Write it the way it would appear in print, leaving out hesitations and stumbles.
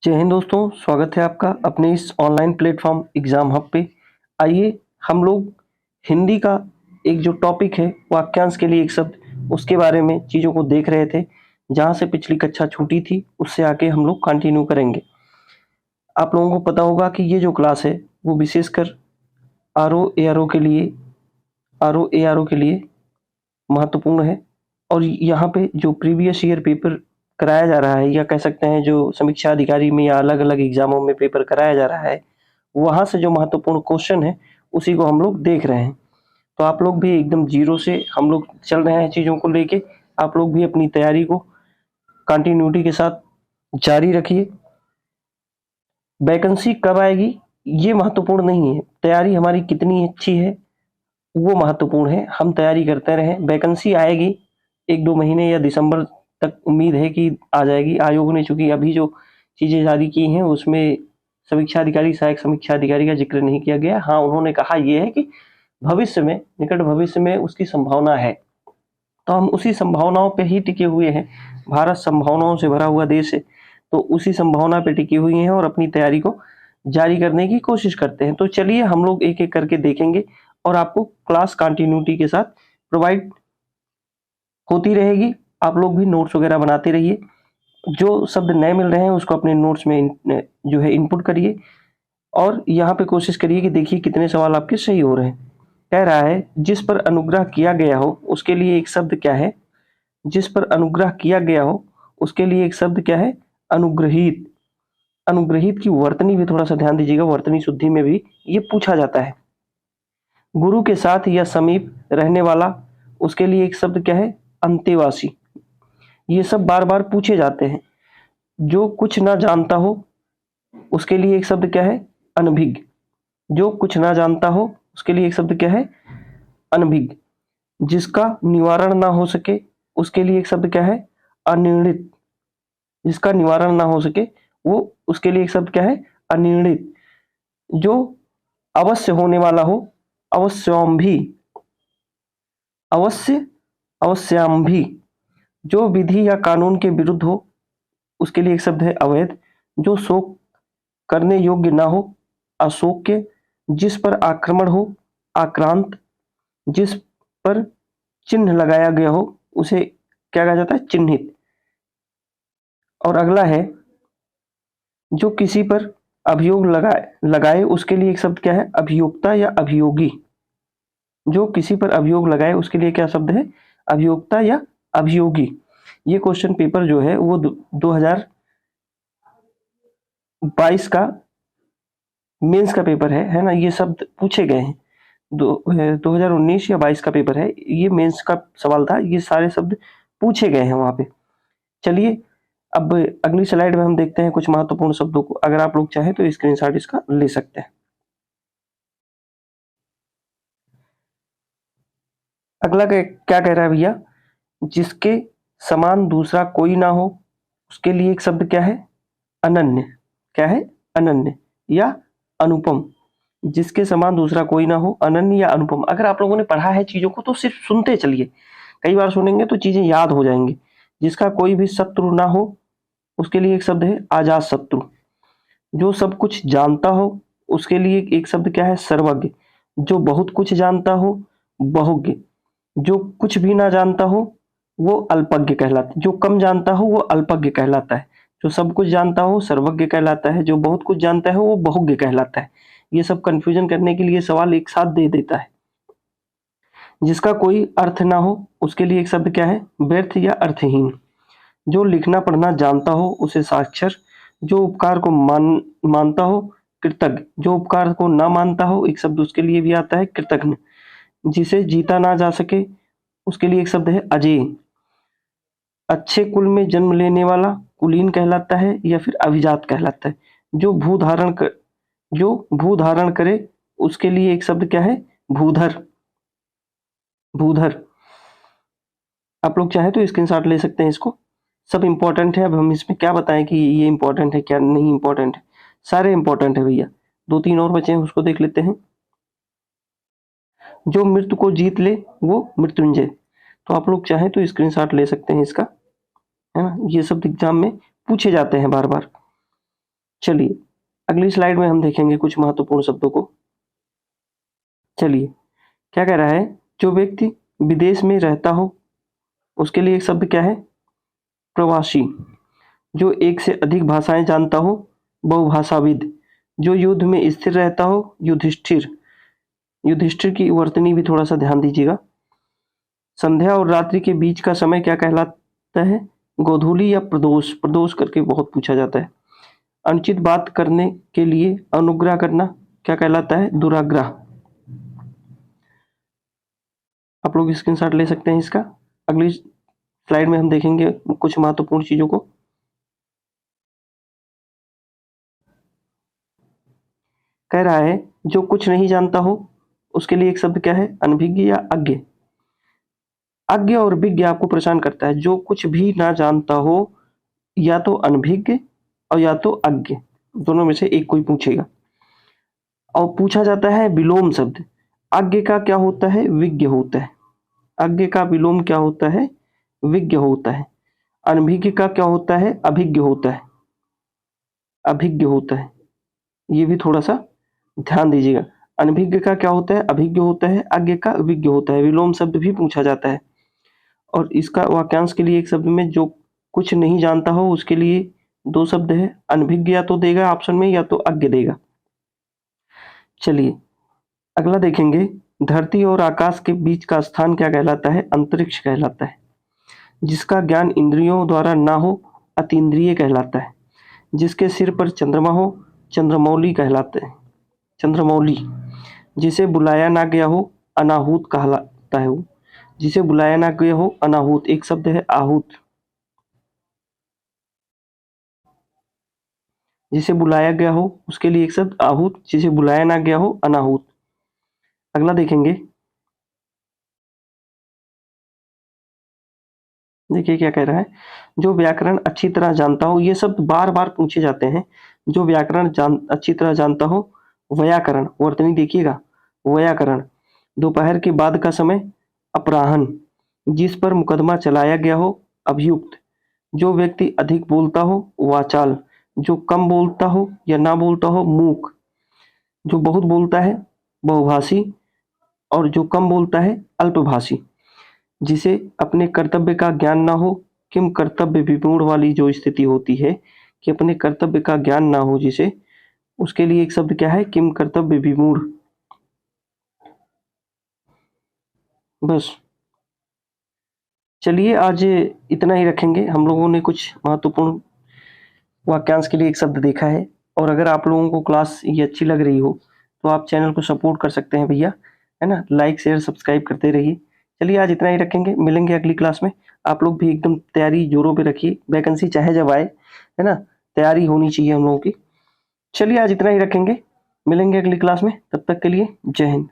जय हिंद दोस्तों, स्वागत है आपका अपने इस ऑनलाइन प्लेटफॉर्म एग्जाम हब पे। आइए हम लोग हिंदी का एक जो टॉपिक है वाक्यांश के लिए एक शब्द उसके बारे में चीज़ों को देख रहे थे। जहाँ से पिछली कक्षा छूटी थी उससे आगे हम लोग कंटिन्यू करेंगे। आप लोगों को पता होगा कि ये जो क्लास है वो विशेषकर आर ओ के लिए महत्वपूर्ण है। और यहाँ पे जो प्रीवियस ईयर पेपर कराया जा रहा है या कह सकते हैं जो समीक्षा अधिकारी में या अलग अलग एग्जामों में पेपर कराया जा रहा है, वहाँ से जो महत्वपूर्ण क्वेश्चन है उसी को हम लोग देख रहे हैं। तो आप लोग भी एकदम जीरो से हम लोग चल रहे हैं चीज़ों को लेके। आप लोग भी अपनी तैयारी को कंटिन्यूटी के साथ जारी रखिए। वैकेंसी कब आएगी ये महत्वपूर्ण नहीं है, तैयारी हमारी कितनी अच्छी है वो महत्वपूर्ण है। हम तैयारी करते रहें, वैकेंसी आएगी 1-2 महीने या दिसंबर तक उम्मीद है कि आ जाएगी। आयोग ने चूंकि अभी जो चीज़ें जारी की हैं उसमें समीक्षा अधिकारी, सहायक समीक्षा अधिकारी का जिक्र नहीं किया गया। हाँ, उन्होंने कहा यह है कि भविष्य में, निकट भविष्य में उसकी संभावना है। तो हम उसी संभावनाओं पे ही टिके हुए हैं। भारत संभावनाओं से भरा हुआ देश है, तो उसी संभावना पे टिकी हुई हैं और अपनी तैयारी को जारी करने की कोशिश करते हैं। तो चलिए हम लोग एक एक करके देखेंगे और आपको क्लास कंटिन्यूटी के साथ प्रोवाइड होती रहेगी। आप लोग भी नोट्स वगैरह बनाते रहिए। जो शब्द नए मिल रहे हैं उसको अपने नोट्स में जो है इनपुट करिए और यहाँ पे कोशिश करिए कि देखिए कितने सवाल आपके सही हो रहे हैं। कह रहा है जिस पर अनुग्रह किया गया हो उसके लिए एक शब्द क्या है? जिस पर अनुग्रह किया गया हो उसके लिए एक शब्द क्या है? अनुग्रहित। अनुग्रहित की वर्तनी भी थोड़ा सा ध्यान दीजिएगा, वर्तनी शुद्धि में भी ये पूछा जाता है। गुरु के साथ या समीप रहने वाला, उसके लिए एक शब्द क्या है? अंतेवासी। ये सब बार बार पूछे जाते हैं। जो कुछ ना जानता हो उसके लिए एक शब्द क्या है? अनभिज्ञ। जो कुछ ना जानता हो उसके लिए एक शब्द क्या है? अनभिज्ञ। जिसका निवारण ना हो सके उसके लिए एक शब्द क्या है? अनिर्णित। जिसका निवारण ना हो सके वो उसके लिए एक शब्द क्या है? अनिर्णित। जो अवश्य होने वाला हो, अवश्योम्भी। अवश्य, अवश्याम्भी। जो विधि या कानून के विरुद्ध हो उसके लिए एक शब्द है अवैध। जो शोक करने योग्य ना हो, अशोक्य। जिस पर आक्रमण हो, आक्रांत। जिस पर चिन्ह लगाया गया हो उसे क्या कहा जाता है? चिन्हित। और अगला है जो किसी पर अभियोग लगाए लगाए उसके लिए एक शब्द क्या है? अभियोक्ता या अभियोगी। जो किसी पर अभियोग लगाए उसके लिए क्या शब्द है? अभियोक्ता या अभियोगी। ये क्वेश्चन पेपर जो है वो 2022 का मेंस का पेपर है ना। ये शब्द पूछे गए हैं। 2019 या 22 का पेपर है, ये मेंस का सवाल था। ये सारे शब्द पूछे गए हैं वहां पे। चलिए अब अगली स्लाइड में हम देखते हैं कुछ महत्वपूर्ण शब्दों को। अगर आप लोग चाहें तो स्क्रीनशॉट इसका ले सकते हैं। अगला क्या कह रहा है भैया? जिसके समान दूसरा कोई ना हो उसके लिए एक शब्द क्या है? अनन्य। क्या है? अनन्य या अनुपम। जिसके समान दूसरा कोई ना हो, अनन्य या अनुपम। अगर आप लोगों ने पढ़ा है चीजों को तो सिर्फ सुनते चलिए, कई बार सुनेंगे तो चीजें याद हो जाएंगी। जिसका कोई भी शत्रु ना हो उसके लिए एक शब्द है अजात शत्रु। जो सब कुछ जानता हो उसके लिए एक शब्द क्या है? सर्वज्ञ। जो बहुत कुछ जानता हो, बहुज्ञ। जो कुछ भी ना जानता हो वो अल्पज्ञ कहलाता है। जो कम जानता हो वो अल्पज्ञ कहलाता है। जो सब कुछ जानता हो सर्वज्ञ कहलाता है। जो बहुत कुछ जानता है वो बहुज्ञ कहलाता है। ये सब कंफ्यूजन करने के लिए सवाल एक साथ दे देता है। जिसका कोई अर्थ ना हो उसके लिए एक शब्द क्या है? व्यर्थ या अर्थहीन। जो लिखना पढ़ना जानता हो उसे साक्षर। जो उपकार को मानता हो, कृतज्ञ। जो उपकार को ना मानता हो एक शब्द उसके लिए भी आता है कृतघ्न। जिसे जीता ना जा सके उसके लिए एक शब्द है अजेय। अच्छे कुल में जन्म लेने वाला कुलीन कहलाता है या फिर अभिजात कहलाता है। जो भू धारण करे उसके लिए एक शब्द क्या है? भूधर। भूधर। आप लोग चाहें तो स्क्रीनशॉट ले सकते हैं इसको। सब इंपॉर्टेंट है। अब हम इसमें क्या बताएं कि ये इंपॉर्टेंट है क्या नहीं इंपॉर्टेंट है। सारे इंपॉर्टेंट है भैया। 2-3 और बचे हैं उसको देख लेते हैं। जो मृत्यु को जीत ले वो मृत्युंजय। तो आप लोग चाहें तो स्क्रीनशॉट ले सकते हैं इसका, है ना। ये शब्द एग्जाम में पूछे जाते हैं बार बार। चलिए अगली स्लाइड में हम देखेंगे कुछ महत्वपूर्ण शब्दों को। चलिए क्या कह रहा है, जो व्यक्ति विदेश में रहता हो उसके लिए एक शब्द क्या है, प्रवासी। जो एक से अधिक भाषाएं जानता हो, बहुभाषाविद। जो युद्ध में स्थिर रहता हो, युधिष्ठिर। युधिष्ठिर की वर्तनी भी थोड़ा सा ध्यान दीजिएगा। संध्या और रात्रि के बीच का समय क्या कहलाता है, गोधूली या प्रदोष। प्रदोष करके बहुत पूछा जाता है। अनुचित बात करने के लिए अनुग्रह करना क्या कहलाता है, दुराग्रह। आप लोग स्क्रीनशॉट ले सकते हैं इसका। अगली स्लाइड में हम देखेंगे कुछ महत्वपूर्ण चीजों को। कह रहा है जो कुछ नहीं जानता हो उसके लिए एक शब्द क्या है, अनभिज्ञ या अज्ञ। अज्ञ और विज्ञ आपको परेशान करता है। जो कुछ भी ना जानता हो या तो अनभिज्ञ और या तो अज्ञ, दोनों में से एक कोई पूछेगा। और पूछा जाता है विलोम शब्द। अज्ञ का क्या होता है, विज्ञ होता है। अज्ञ का विलोम क्या होता है, विज्ञ होता है। अनभिज्ञ का क्या होता है, अभिज्ञ होता है। अभिज्ञ होता है, ये भी थोड़ा सा ध्यान दीजिएगा। अनभिज्ञ का क्या होता है, अभिज्ञ होता है। अज्ञ का विज्ञ होता है। विलोम शब्द भी पूछा जाता है। और इसका वाक्यांश के लिए एक शब्द में जो कुछ नहीं जानता हो उसके लिए दो शब्द है। अनभिज्ञ या तो देगा ऑप्शन में या तो अज्ञ देगा। चलिए अगला देखेंगे, धरती और आकाश के बीच का स्थान क्या कहलाता है, अंतरिक्ष कहलाता है। जिसका ज्ञान इंद्रियों द्वारा ना हो, अतीन्द्रिय कहलाता है। जिसके सिर पर चंद्रमा हो, चंद्रमौली कहलाते हैं। चंद्रमौली। जिसे बुलाया ना गया हो, अनाहूत कहलाता है वो। जिसे बुलाया ना गया हो, अनाहूत। एक शब्द है आहूत। जिसे बुलाया गया हो उसके लिए एक शब्द आहूत। जिसे बुलाया ना गया हो, अनाहूत। अगला देखेंगे, देखिए क्या कह रहा है, जो व्याकरण अच्छी तरह जानता हो। ये शब्द बार बार पूछे जाते हैं। जो व्याकरण अच्छी तरह जानता हो, व्याकरण। वर्तनी देखिएगा, व्याकरण। दोपहर के बाद का समय, अपराह्न। जिस पर मुकदमा चलाया गया हो, अभियुक्त। जो व्यक्ति अधिक बोलता हो, वाचाल। जो कम बोलता हो या ना बोलता हो, मूक। जो बहुत बोलता है, बहुभाषी। और जो कम बोलता है, अल्पभाषी। जिसे अपने कर्तव्य का ज्ञान ना हो, किम कर्तव्य विमूढ़ वाली जो स्थिति होती है कि अपने कर्तव्य का ज्ञान ना हो जिसे, उसके लिए एक शब्द क्या है, किम कर्तव्य विमूढ़। बस चलिए आज इतना ही रखेंगे। हम लोगों ने कुछ महत्वपूर्ण वाक्यांश के लिए एक शब्द देखा है। और अगर आप लोगों को क्लास ये अच्छी लग रही हो तो आप चैनल को सपोर्ट कर सकते हैं भैया, है ना। लाइक शेयर सब्सक्राइब करते रहिए। चलिए आज इतना ही रखेंगे, मिलेंगे अगली क्लास में। आप लोग भी एकदम तैयारी जोरों पे रखिए। वैकेंसी चाहे जब आए, है ना, तैयारी होनी चाहिए हम लोगों की। चलिए आज इतना ही रखेंगे, मिलेंगे अगली क्लास में। तब तक के लिए जय हिंद।